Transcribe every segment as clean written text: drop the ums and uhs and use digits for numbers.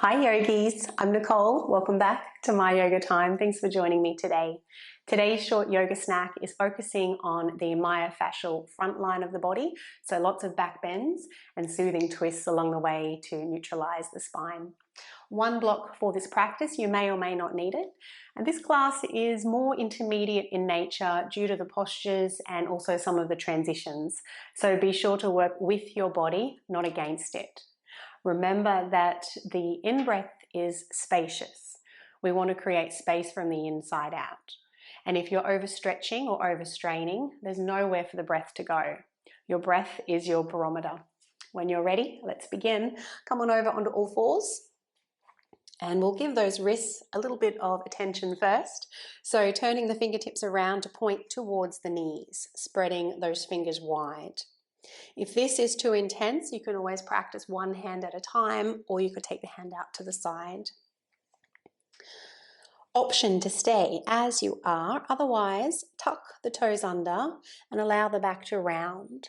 Hi yogis, I'm Nicole. Welcome back to My Yoga Time. Thanks for joining me today. Today's short yoga snack is focusing on the myofascial front line of the body, so lots of back bends and soothing twists along the way to neutralize the spine. One block for this practice, you may or may not need it. And this class is more intermediate in nature due to the postures and also some of the transitions. So be sure to work with your body, not against it. Remember that the in-breath is spacious. We want to create space from the inside out. And if you're overstretching or overstraining, there's nowhere for the breath to go. Your breath is your barometer. When you're ready, let's begin. Come on over onto all fours. And we'll give those wrists a little bit of attention first. So turning the fingertips around to point towards the knees, spreading those fingers wide. If this is too intense, you can always practice one hand at a time, or you could take the hand out to the side. Option to stay as you are, otherwise tuck the toes under and allow the back to round.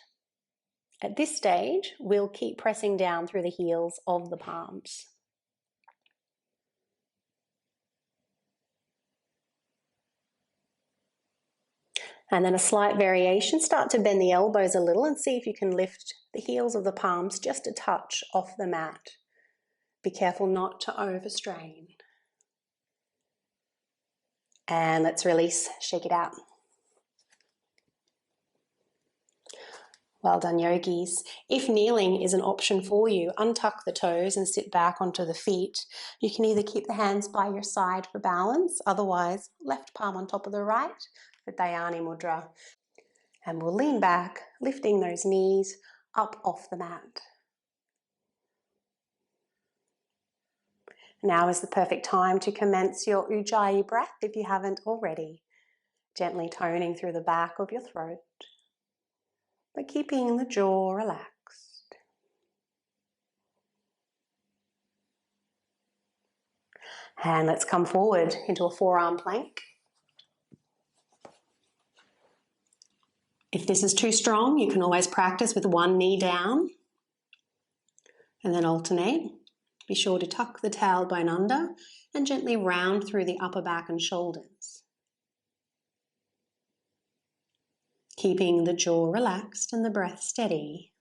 At this stage, we'll keep pressing down through the heels of the palms. And then a slight variation, start to bend the elbows a little and see if you can lift the heels of the palms just a touch off the mat. Be careful not to overstrain. And let's release, shake it out. Well done, yogis. If kneeling is an option for you, untuck the toes and sit back onto the feet. You can either keep the hands by your side for balance, otherwise left palm on top of the right for Dhyani Mudra. And we'll lean back, lifting those knees up off the mat. Now is the perfect time to commence your Ujjayi breath if you haven't already. Gently toning through the back of your throat, but keeping the jaw relaxed. And let's come forward into a forearm plank. If this is too strong, you can always practice with one knee down and then alternate. Be sure to tuck the tailbone under and gently round through the upper back and shoulders. Keeping the jaw relaxed and the breath steady.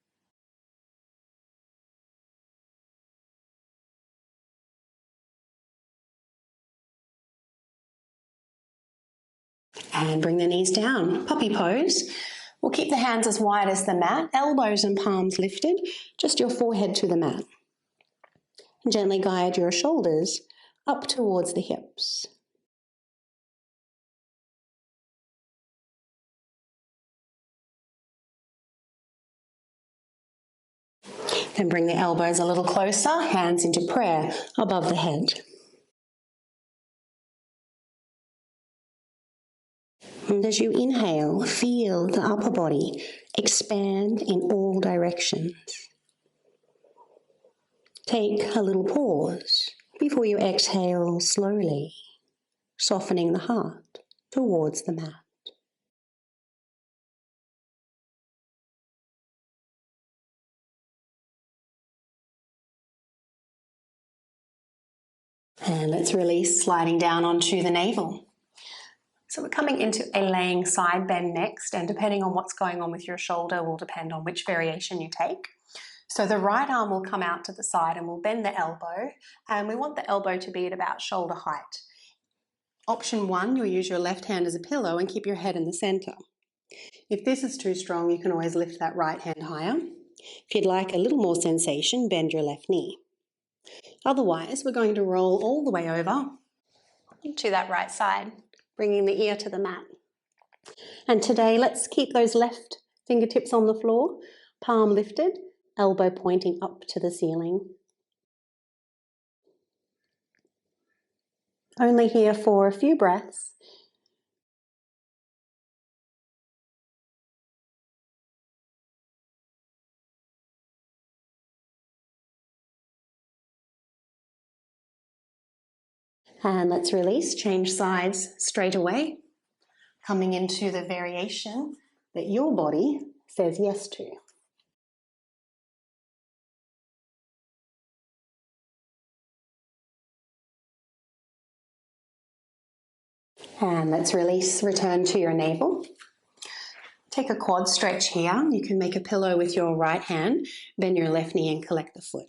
And bring the knees down, puppy pose. We'll keep the hands as wide as the mat, elbows and palms lifted, just your forehead to the mat. And gently guide your shoulders up towards the hips. Then bring the elbows a little closer, hands into prayer above the head. And as you inhale, feel the upper body expand in all directions. Take a little pause before you exhale slowly, softening the heart towards the mat. And let's release, sliding down onto the navel. So we're coming into a laying side bend next, and depending on what's going on with your shoulder will depend on which variation you take. So the right arm will come out to the side and we'll bend the elbow, and we want the elbow to be at about shoulder height. Option one, you'll use your left hand as a pillow and keep your head in the center. If this is too strong, you can always lift that right hand higher. If you'd like a little more sensation, bend your left knee. Otherwise, we're going to roll all the way over to that right side, bringing the ear to the mat. And today, let's keep those left fingertips on the floor, palm lifted, elbow pointing up to the ceiling. Only here for a few breaths. And let's release, change sides straight away, coming into the variation that your body says yes to. And let's release, return to your navel. Take a quad stretch here. You can make a pillow with your right hand, bend your left knee and collect the foot.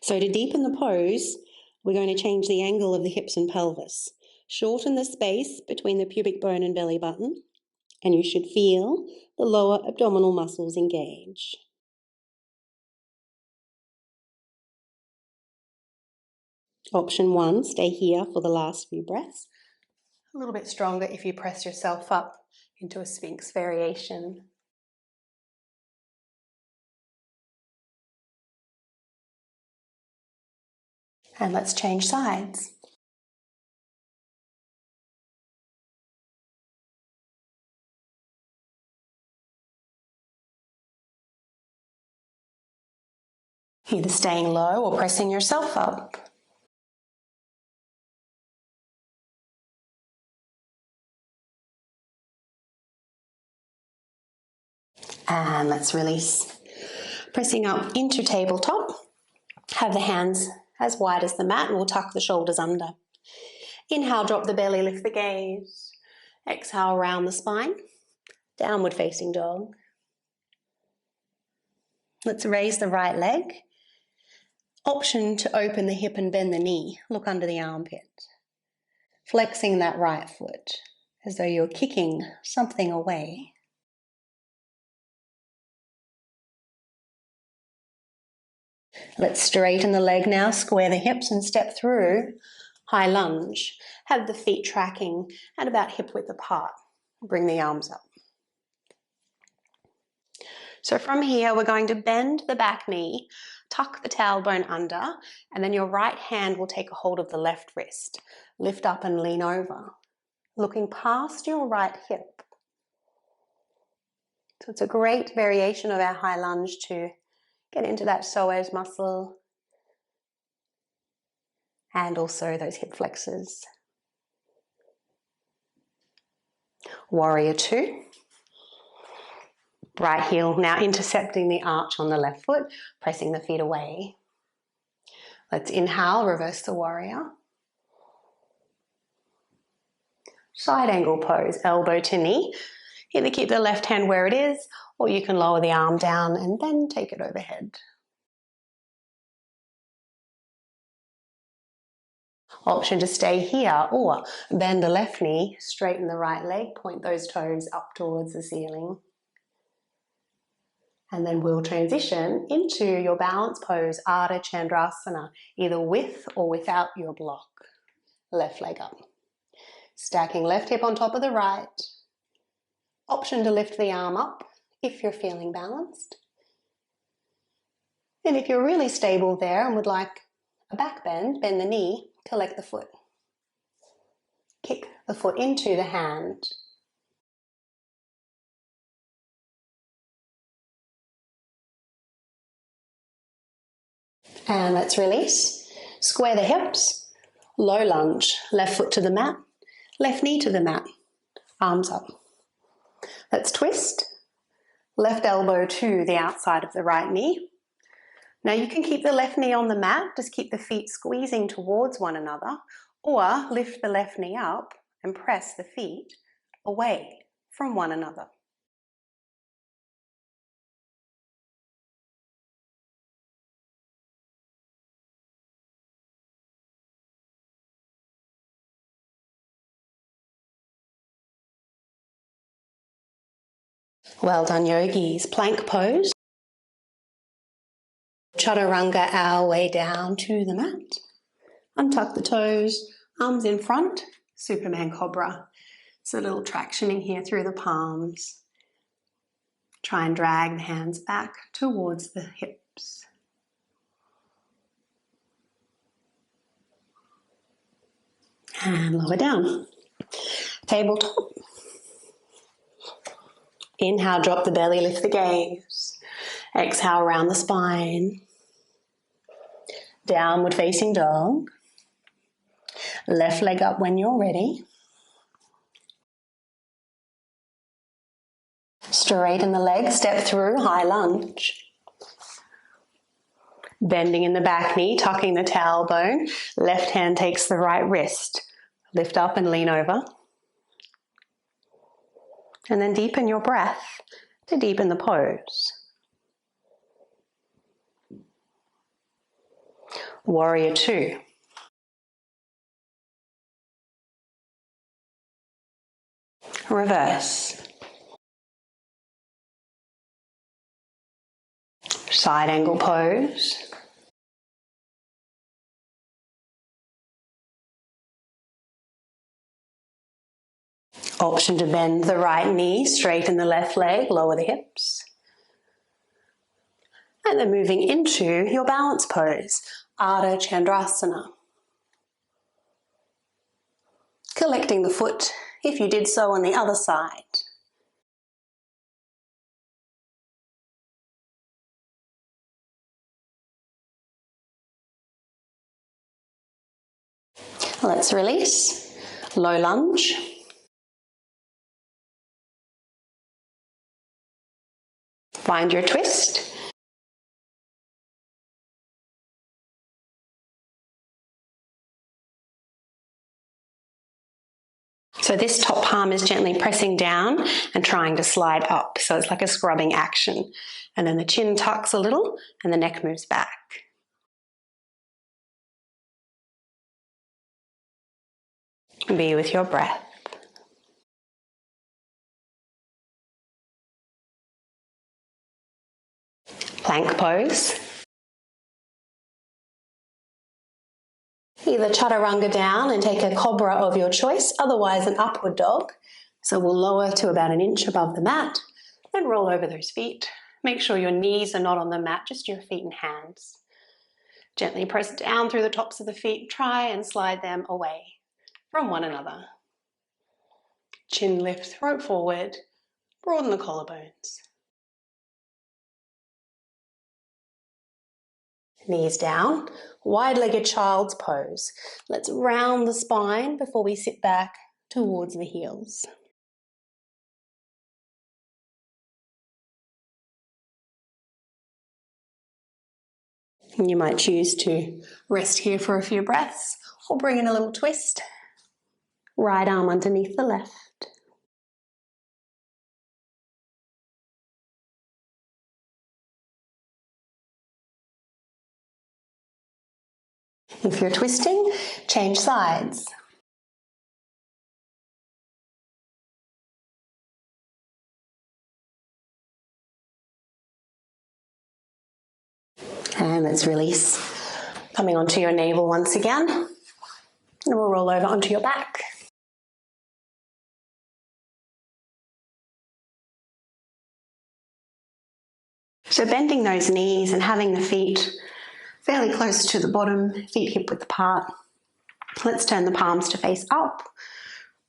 So to deepen the pose, we're going to change the angle of the hips and pelvis. Shorten the space between the pubic bone and belly button, and you should feel the lower abdominal muscles engage. Option 1, stay here for the last few breaths. A little bit stronger if you press yourself up into a Sphinx variation. And let's change sides. Either staying low or pressing yourself up. And let's release. Pressing up into tabletop. Have the hands as wide as the mat and we'll tuck the shoulders under. Inhale, drop the belly, lift the gaze. Exhale, round the spine. Downward facing dog. Let's raise the right leg. Option to open the hip and bend the knee. Look under the armpit. Flexing that right foot as though you're kicking something away. Let's straighten the leg now, square the hips and step through high lunge. Have the feet tracking at about hip width apart. Bring the arms up. So from here, we're going to bend the back knee, tuck the tailbone under, and then your right hand will take a hold of the left wrist. Lift up and lean over, looking past your right hip. So it's a great variation of our high lunge to get into that psoas muscle and also those hip flexors. Warrior 2. Right heel now intercepting the arch on the left foot, pressing the feet away. Let's inhale, reverse the warrior. Side angle pose, elbow to knee. Either keep the left hand where it is, or you can lower the arm down and then take it overhead. Option to stay here, or bend the left knee, straighten the right leg, point those toes up towards the ceiling. And then we'll transition into your balance pose, Ardha Chandrasana, either with or without your block. Left leg up. Stacking left hip on top of the right. Option to lift the arm up if you're feeling balanced. And if you're really stable there and would like a back bend, bend the knee, collect the foot. Kick the foot into the hand. And let's release. Square the hips, low lunge, left foot to the mat, left knee to the mat, arms up. Let's twist, left elbow to the outside of the right knee. Now you can keep the left knee on the mat, just keep the feet squeezing towards one another, or lift the left knee up and press the feet away from one another. Well done, yogis. Plank pose. Chaturanga our way down to the mat. Untuck the toes, arms in front, Superman Cobra. So a little tractioning here through the palms. Try and drag the hands back towards the hips. And lower down. Tabletop. Inhale, drop the belly, lift the gaze. Exhale, round the spine. Downward facing dog. Left leg up when you're ready. Straighten the leg, step through, high lunge. Bending in the back knee, tucking the tailbone. Left hand takes the right wrist. Lift up and lean over. And then deepen your breath to deepen the pose. Warrior two. Reverse. Side angle pose. Option to bend the right knee, straighten the left leg, lower the hips. And then moving into your balance pose, Ardha Chandrasana. Collecting the foot if you did so on the other side. Let's release. Low lunge. Find your twist. So this top palm is gently pressing down and trying to slide up. So it's like a scrubbing action. And then the chin tucks a little and the neck moves back. Be with your breath. Plank pose. Either chaturanga down and take a cobra of your choice, otherwise an upward dog. So we'll lower to about an inch above the mat, then roll over those feet. Make sure your knees are not on the mat, just your feet and hands. Gently press down through the tops of the feet. Try and slide them away from one another. Chin lift, throat forward, broaden the collarbones. Knees down, wide-legged child's pose. Let's round the spine before we sit back towards the heels. You might choose to rest here for a few breaths or bring in a little twist. Right arm underneath the left. If you're twisting, change sides. And let's release. Coming onto your navel once again. And we'll roll over onto your back. So bending those knees and having the feet fairly close to the bottom, feet hip width apart. Let's turn the palms to face up,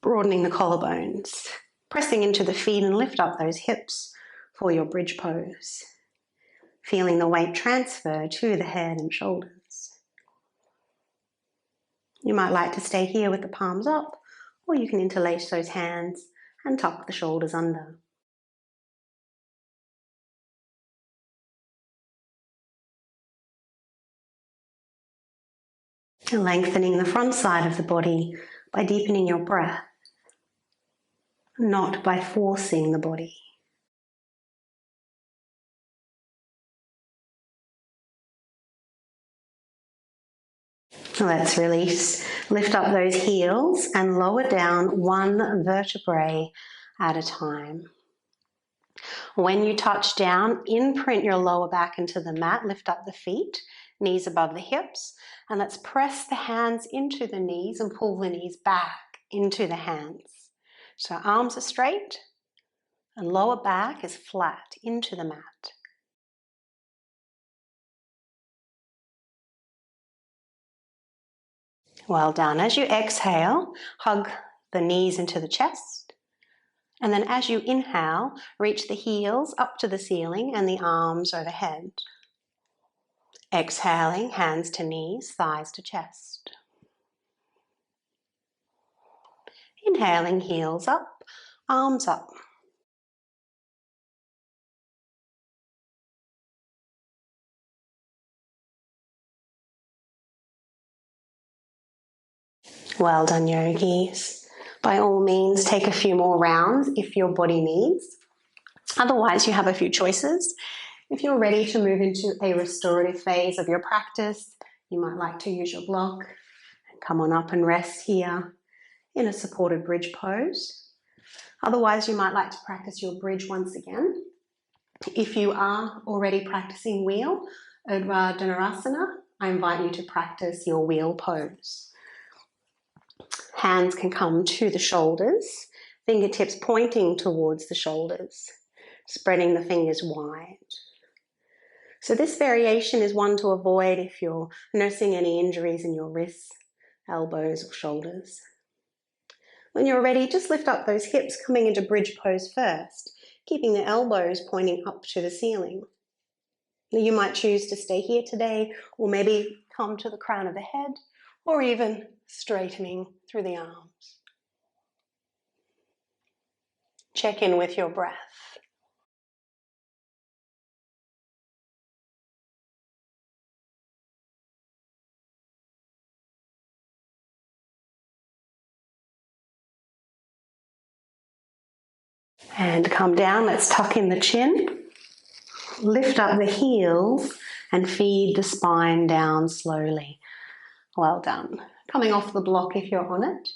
broadening the collarbones, pressing into the feet and lift up those hips for your bridge pose. Feeling the weight transfer to the head and shoulders. You might like to stay here with the palms up, or you can interlace those hands and tuck the shoulders under. And lengthening the front side of the body by deepening your breath, not by forcing the body. Let's release. Lift up those heels and lower down one vertebrae at a time. When you touch down, imprint your lower back into the mat, lift up the feet, knees above the hips, and let's press the hands into the knees and pull the knees back into the hands. So arms are straight and lower back is flat into the mat. Well done. As you exhale, hug the knees into the chest. And then as you inhale, reach the heels up to the ceiling and the arms overhead. Exhaling, hands to knees, thighs to chest. Inhaling, heels up, arms up. Well done, yogis. By all means, take a few more rounds if your body needs. Otherwise, you have a few choices. If you're ready to move into a restorative phase of your practice, you might like to use your block and come on up and rest here in a supported bridge pose. Otherwise, you might like to practice your bridge once again. If you are already practicing wheel, Urdhva Dhanurasana, I invite you to practice your wheel pose. Hands can come to the shoulders, fingertips pointing towards the shoulders, spreading the fingers wide. So this variation is one to avoid if you're nursing any injuries in your wrists, elbows, or shoulders. When you're ready, just lift up those hips, coming into bridge pose first, keeping the elbows pointing up to the ceiling. You might choose to stay here today, or maybe come to the crown of the head, or even straightening through the arms. Check in with your breath. And come down, let's tuck in the chin. Lift up the heels and feed the spine down slowly. Well done. Coming off the block if you're on it.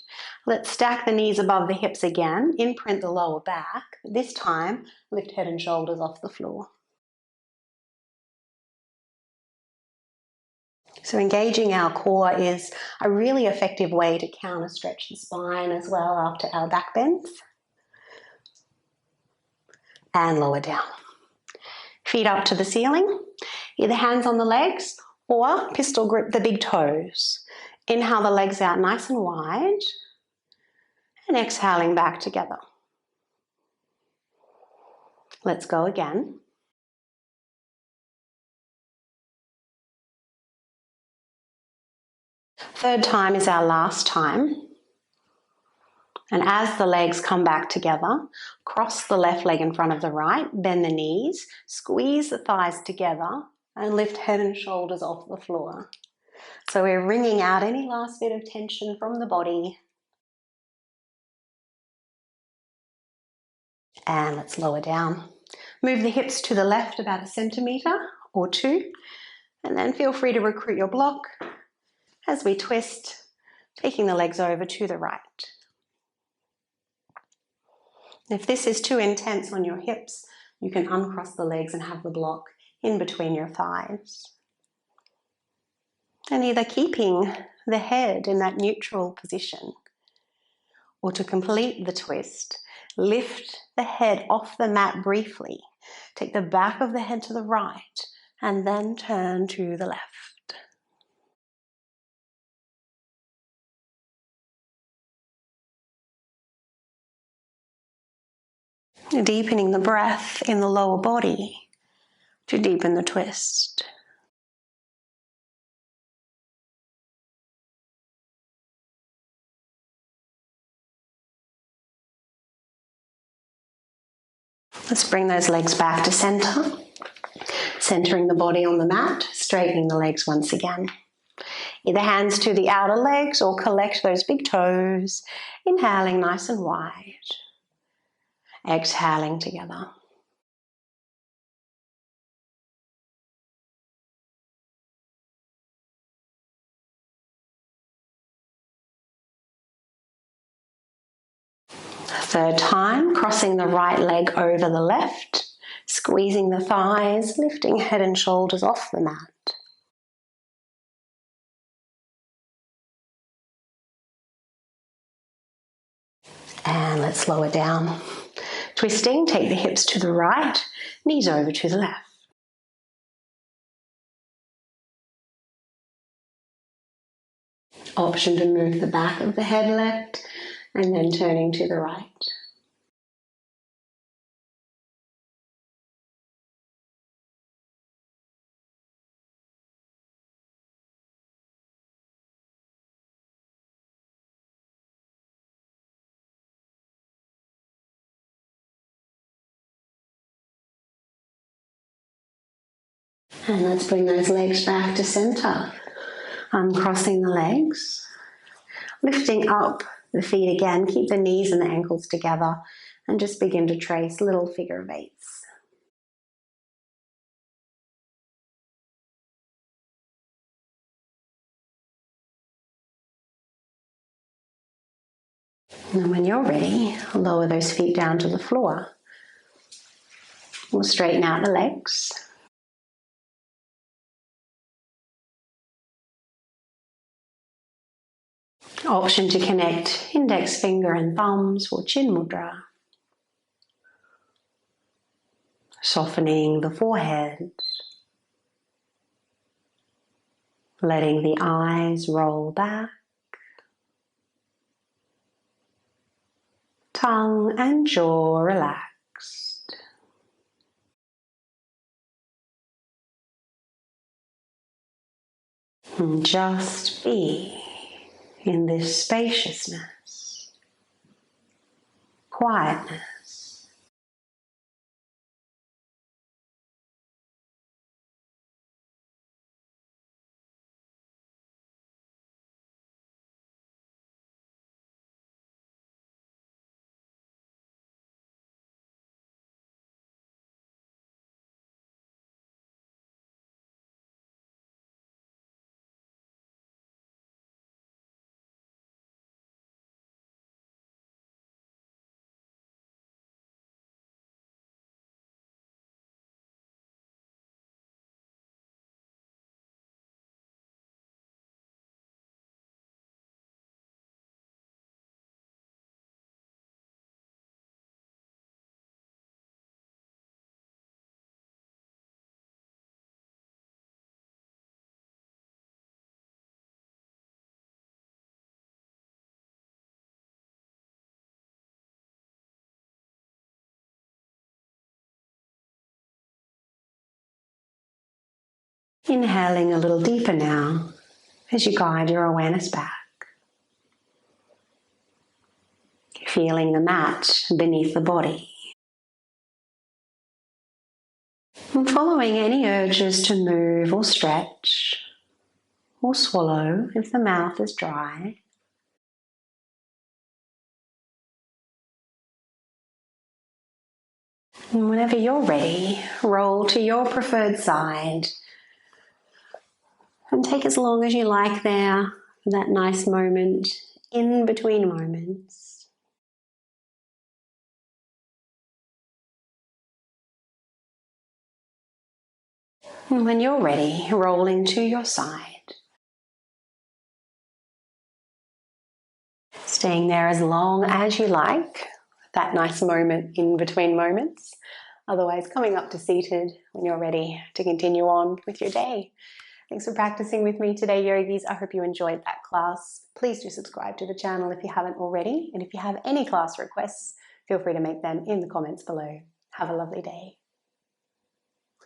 Let's stack the knees above the hips again, imprint the lower back. This time, lift head and shoulders off the floor. So engaging our core is a really effective way to counter stretch the spine as well after our back bends. And lower down. Feet up to the ceiling, either hands on the legs or pistol grip the big toes. Inhale the legs out nice and wide and exhaling back together. Let's go again. Third time is our last time. And as the legs come back together, cross the left leg in front of the right, bend the knees, squeeze the thighs together, and lift head and shoulders off the floor. So we're wringing out any last bit of tension from the body. And let's lower down. Move the hips to the left about 1 centimetre or 2, and then feel free to recruit your block as we twist, taking the legs over to the right. If this is too intense on your hips, you can uncross the legs and have the block in between your thighs. And either keeping the head in that neutral position, or to complete the twist, lift the head off the mat briefly. Take the back of the head to the right, and then turn to the left. Deepening the breath in the lower body to deepen the twist. Let's bring those legs back to center, centering the body on the mat, straightening the legs once again. Either hands to the outer legs or collect those big toes, inhaling nice and wide, exhaling together. Third time, crossing the right leg over the left, squeezing the thighs, lifting head and shoulders off the mat. And let's lower down. Twisting, take the hips to the right, knees over to the left. Option to move the back of the head left and then turning to the right. And let's bring those legs back to center. Uncrossing the legs, lifting up the feet again. Keep the knees and the ankles together and just begin to trace little figure of eights. And when you're ready, lower those feet down to the floor. We'll straighten out the legs. Option to connect index finger and thumbs for chin mudra. Softening the forehead. Letting the eyes roll back. Tongue and jaw relaxed. And just be in this spaciousness, quietness. Inhaling a little deeper now as you guide your awareness back. Feeling the mat beneath the body. And following any urges to move or stretch or swallow if the mouth is dry. And whenever you're ready, roll to your preferred side. And take as long as you like there, that nice moment in between moments. And when you're ready, rolling to your side. Staying there as long as you like, that nice moment in between moments. Otherwise, coming up to seated when you're ready to continue on with your day. Thanks for practicing with me today, yogis. I hope you enjoyed that class. Please do subscribe to the channel if you haven't already. And if you have any class requests, feel free to make them in the comments below. Have a lovely day.